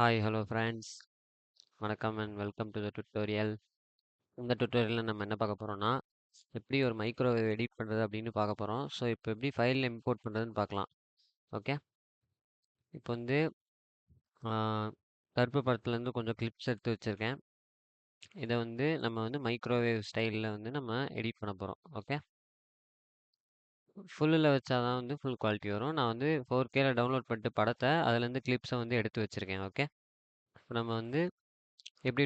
Hi hello friends, வணக்கம் and welcome to the tutorial. இந்த டுட்டோரியலில் நம்ம என்ன பார்க்க போகிறோம்னா, எப்படி ஒரு மைக்ரோவேவ் எடிட் பண்ணுறது அப்படின்னு பார்க்க போகிறோம். ஸோ இப்போ எப்படி ஃபைல் இம்போர்ட் பண்ணுறதுன்னு பார்க்கலாம். ஓகே, இப்போ வந்து கருப்பு படத்துலேருந்து கொஞ்சம் கிளிப்ஸ் எடுத்து வச்சுருக்கேன். இதை வந்து நம்ம வந்து மைக்ரோவேவ் ஸ்டைலில் வந்து நம்ம எடிட் பண்ண போகிறோம். ஓகே, ஃபுல்லில் வச்சா தான் வந்து ஃபுல் குவாலிட்டி வரும். நான் வந்து 4Kல டவுன்லோட் பண்ணிட்டு படத்தை அதுலேருந்து கிளிப்ஸை வந்து எடுத்து வச்சுருக்கேன். ஓகே, இப்போ நம்ம வந்து எப்படி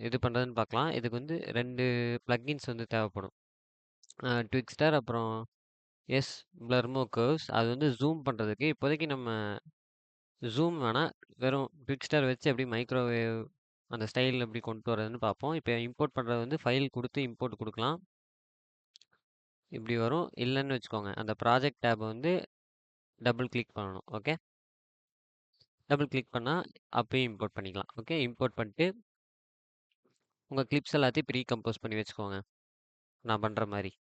இது பண்ணுறதுன்னு பார்க்கலாம். இதுக்கு வந்து 2 ப்ளக்கின்ஸ் வந்து தேவைப்படும். ட்விக்ஸ்டர் அப்புறம் எஸ் பிளர்மோ கர்வ்ஸ். அது வந்து ஜூம் பண்ணுறதுக்கு இப்போதைக்கு நம்ம ஜூம் வேணாம், வெறும் ட்விக்ஸ்டர் வச்சு எப்படி மைக்ரோவேவ் அந்த ஸ்டைலில் எப்படி கொண்டு வரதுன்னு பார்ப்போம். இப்போ இம்போர்ட் பண்ணுறது வந்து ஃபைல் கொடுத்து இம்போர்ட் கொடுக்கலாம். இப்படி வரும். இல்லைன்னு வச்சுக்கோங்க, அந்த ப்ராஜெக்ட் டேப் வந்து டபுள் கிளிக் பண்ணணும். ஓகே, டபுள் கிளிக் பண்ணால் அப்பயும் இம்போர்ட் பண்ணிக்கலாம். ஓகே, இம்போர்ட் பண்ணிட்டு உங்கள் கிளிப்ஸ் எல்லாத்தையும் ப்ரீ கம்போஸ் பண்ணி வச்சுக்கோங்க, நான் பண்ணுற மாதிரி.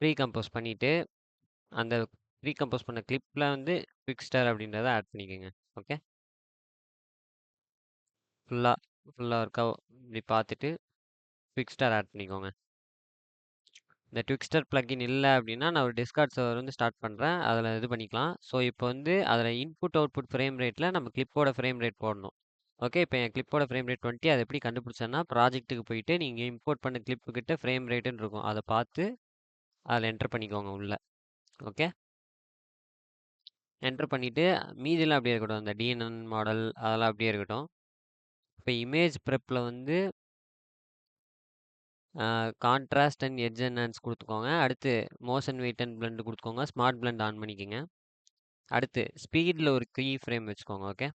ப்ரீ கம்போஸ் பண்ணிவிட்டு அந்த ப்ரீ கம்போஸ் பண்ண கிளிப்பில் வந்து ட்விக்ஸ்டர் அப்படின்றத ஆட் பண்ணிக்கோங்க. ஓகே, ஃபுல்லாக இருக்கா இப்படி பார்த்துட்டு ட்விக்ஸ்டர் ஆட் பண்ணிக்கோங்க. இந்த ட்விக்ஸ்டர் பிளக்கின் இல்லை அப்படின்னா நான் ஒரு டிஸ்கார்ட் சர்வர் வந்து ஸ்டார்ட் பண்ணுறேன், அதில் இது பண்ணிக்கலாம். ஸோ இப்போ வந்து அதில் இன்புட் அவுட்புட் ஃப்ரேம் ரேட்டில் நம்ம கிளிப்போட ஃப்ரேம் ரேட் போடணும். ஓகே, இப்போ என் கிளிப்போட ஃப்ரேம் ரேட் 20. அதை எப்படி கண்டுபிடிச்சேன்னா, ப்ராஜெக்ட்டுக்கு போயிட்டு நீங்கள் இம்போர்ட் பண்ண கிளிப்பு கிட்ட ஃப்ரேம் ரேட்டுன்னு இருக்கும், அதை பார்த்து அதில் என்டர் பண்ணிக்கோங்க உள்ள. ஓகே, என்டர் பண்ணிவிட்டு மீதிலாம் அப்படியே இருக்கட்டும், அந்த டிஎன்என் மாடல் அதெல்லாம் அப்படியே இருக்கட்டும். இப்போ இமேஜ் ப்ரெப்பில் வந்து கான்ட்ராஸ்ட் அண்ட் எட்ஜ் என்ஹான்ஸ் கொடுத்துக்கோங்க. அடுத்து மோஷன் வெயிட் அண்ட் பிளெண்ட் கொடுத்துக்கோங்க. ஸ்மார்ட் பிளெண்ட் ஆன் பண்ணிக்கோங்க. அடுத்து ஸ்பீடில் ஒரு கீ ஃப்ரேம் வச்சுக்கோங்க. ஓகே,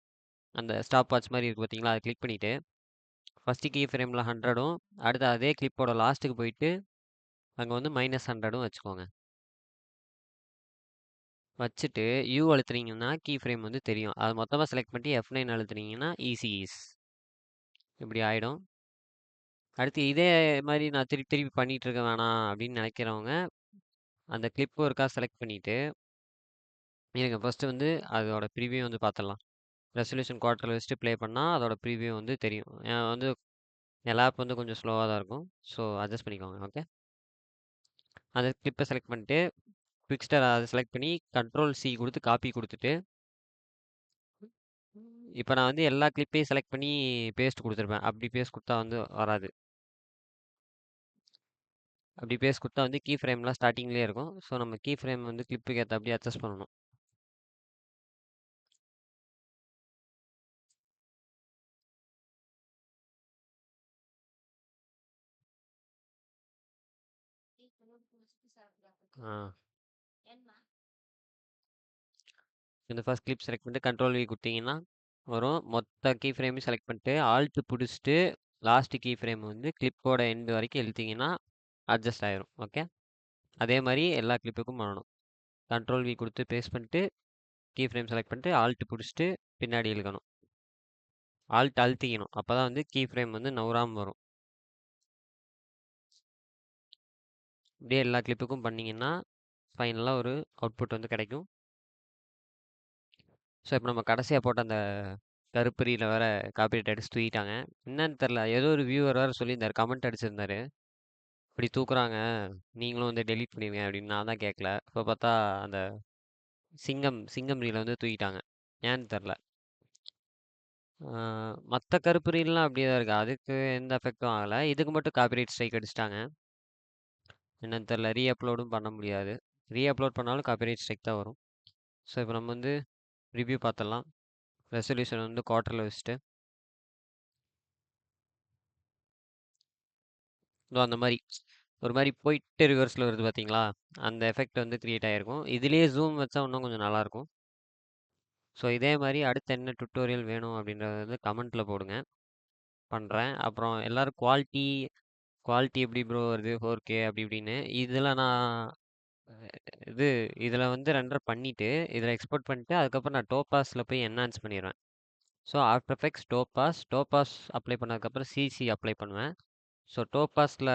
அந்த ஸ்டாப் வாட்ச் மாதிரி இருக்குது பார்த்தீங்களா, அதை கிளிக் பண்ணிவிட்டு ஃபஸ்ட்டு கீ ஃப்ரேமில் 100ம், அடுத்து அதே கிளிப்போட லாஸ்ட்டுக்கு போயிட்டு அங்கே வந்து -100ம் வச்சுக்கோங்க. வச்சுட்டு யூ அழுத்துனீங்கன்னா கீ ஃப்ரேம் வந்து தெரியும். அதை மொத்தமாக செலக்ட் பண்ணிட்டு F9 அழுத்துனீங்கன்னா ஈஸி இப்படி ஆகிடும். அடுத்து இதே மாதிரி நான் திருப்பி திருப்பி பண்ணிகிட்டு இருக்க வேணாம் அப்படின்னு நினைக்கிறவங்க அந்த கிளிப் ஒருக்கா செலக்ட் பண்ணிவிட்டு இருங்க, ஃபஸ்ட்டு வந்து அதோட ப்ரிவியூ வந்து பார்த்துடலாம். ரெசல்யூஷன் குவார்ட்டரில் வச்சுட்டு ப்ளே பண்ணால் அதோட ப்ரிவியூ வந்து தெரியும். வந்து என் லேப் வந்து கொஞ்சம் ஸ்லோவாக தான் இருக்கும், ஸோ அட்ஜஸ்ட் பண்ணிக்கோங்க. ஓகே, அந்த கிளிப்பை செலக்ட் பண்ணிட்டு பிக்ஸ்டர் அதை செலக்ட் பண்ணி Ctrl+C கொடுத்து காப்பி கொடுத்துட்டு இப்போ நான் வந்து எல்லா கிளிப்பையும் செலக்ட் பண்ணி பேஸ்ட் கொடுத்துருப்பேன். அப்படி பேஸ்ட் கொடுத்தா வந்து வராது. அப்படி பேஸ்ட் கொடுத்தா வந்து கீ ஃப்ரேம்லாம் ஸ்டார்டிங்லேயே இருக்கும். ஸோ நம்ம கீ ஃப்ரேம் வந்து கிளிப்புக்கு ஏற்ற அப்படி அட்ஜஸ்ட் பண்ணணும். ஆ, இந்த ஃபர்ஸ்ட் கிளிப் செலக்ட் பண்ணிட்டு Ctrl+V கொடுத்தீங்கன்னா வரும். மொத்த கீ ஃப்ரேமையும் செலக்ட் பண்ணிட்டு ஆல்ட் பிடிச்சிட்டு லாஸ்ட் கீ ஃப்ரேம் வந்து கிளிப்போட எண்டு வரைக்கும் இழுத்தீங்கன்னா அட்ஜஸ்ட் ஆயிரும். ஓகே, அதே மாதிரி எல்லா கிளிப்புக்கும் பண்ணணும். Ctrl+V கொடுத்து பேஸ்ட் பண்ணிட்டு கீ ஃப்ரேம் செலக்ட் பண்ணிட்டு ஆல்ட் பிடிச்சிட்டு பின்னாடி இழுக்கணும். ஆல்ட் அழுத்திக்கணும், அப்போ தான் வந்து கீ ஃப்ரேம் வந்து நவுறாமல் வரும். இப்படியே எல்லா கிளிப்புக்கும் பண்ணிங்கன்னா ஃபைனலாக ஒரு அவுட்புட் வந்து கிடைக்கும். ஸோ இப்போ நம்ம கடைசியாக போட்ட அந்த கருப்பறியில் வேற காப்பிரைட் அடிச்சு தூக்கிட்டாங்க. என்னன்னு தெரில, ஏதோ ஒரு வியூவர் வேறு சொல்லியிருந்தார், கமெண்ட் அடிச்சிருந்தாரு, இப்படி தூக்குறாங்க நீங்களும் வந்து டெலீட் பண்ணிடுங்க அப்படின்னு. நான் தான் கேட்கல. இப்போ பார்த்தா அந்த சிங்கம் சிங்கம் ரீலை வந்து தூக்கிட்டாங்க, ஏன்னு தெரில. மற்ற கருப்பறிலாம் அப்படியே தான் இருக்குது, அதுக்கு எந்த எஃபெக்டும் ஆகலை. இதுக்கு மட்டும் காப்பிரைட் ஸ்ட்ரைக் அடிச்சிட்டாங்க, என்னன்னு தெரில. ரீஅப்லோடும் பண்ண முடியாது, ரீஅப்லோட் பண்ணாலும் காப்பிரைட் ஸ்ட்ரைக் தான் வரும். ஸோ இப்போ நம்ம வந்து ரிவ்யூ பார்த்துடலாம். ரெசல்யூஷன் வந்து குவார்ட்டரில் வச்சுட்டு அந்த மாதிரி ஒரு மாதிரி போயிட்டு ரிவர்ஸில் வருது பார்த்தீங்களா, அந்த எஃபெக்ட் வந்து க்ரியேட் ஆகிருக்கும். இதுலேயே ஜூம் வச்சா இன்னும் கொஞ்சம் நல்லாயிருக்கும். ஸோ இதே மாதிரி அடுத்து என்ன டுட்டோரியல் வேணும் அப்படின்றத வந்து கமெண்ட்டில் போடுங்க, பண்ணுறேன். அப்புறம் எல்லோரும் குவாலிட்டி குவாலிட்டி எப்படி ப்ரோ வருது 4K அப்படி இப்படின்னு. இதில் நான் இது இதில் வந்து ரெண்டர் பண்ணிவிட்டு இதில் எக்ஸ்போர்ட் பண்ணிவிட்டு அதுக்கப்புறம் நான் டோபாஸில் போய் என்ஹான்ஸ் பண்ணிடுவேன். So after effects topaz apply பண்ணதுக்கப்புறம் சிசி அப்ளை பண்ணுவேன். ஸோ டோபாஸில்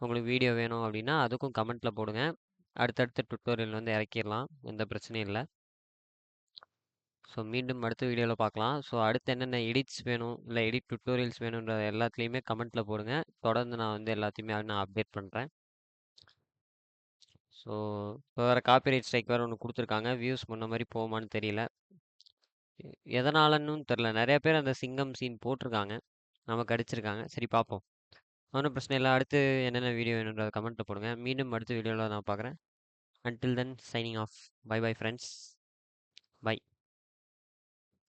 உங்களுக்கு வீடியோ வேணும் அப்படின்னா அதுக்கும் கமெண்ட்டில் போடுங்க. அடுத்தடுத்த டுட்டோரியல் வந்து இறக்கிடலாம், எந்த பிரச்சனையும் இல்லை. ஸோ மீண்டும் அடுத்த வீடியோவில் பார்க்கலாம். ஸோ அடுத்து என்னென்ன எடிட்ஸ் வேணும் இல்லை எடிட் டுட்டோரியல்ஸ் வேணுன்ற எல்லாத்துலேயுமே கமெண்ட்டில் போடுங்க. தொடர்ந்து நான் வந்து எல்லாத்தையுமே நான் அப்டேட் பண்ணுறேன். ஸோ இப்போ வேறு காப்பிரைட் ஸ்ட்ரைக் வேறு ஒன்று கொடுத்துருக்காங்க. வியூஸ் முன்ன மாதிரி போகுமான்னு தெரியல. எதனாலன்னு தெரில. நிறைய பேர் அந்த சிங்கம் சீன் போட்டிருக்காங்க, நமக்கு அடிச்சிருக்காங்க. சரி பார்ப்போம். ஒன்றும் பிரச்சனை இல்லை. அடுத்து என்னென்ன வீடியோ வேணுன்றத கமெண்ட்டில் போடுங்க. மீண்டும் அடுத்த வீடியோவில் நான் பார்க்குறேன். Until then, signing off. Bye bye, friends. Bye.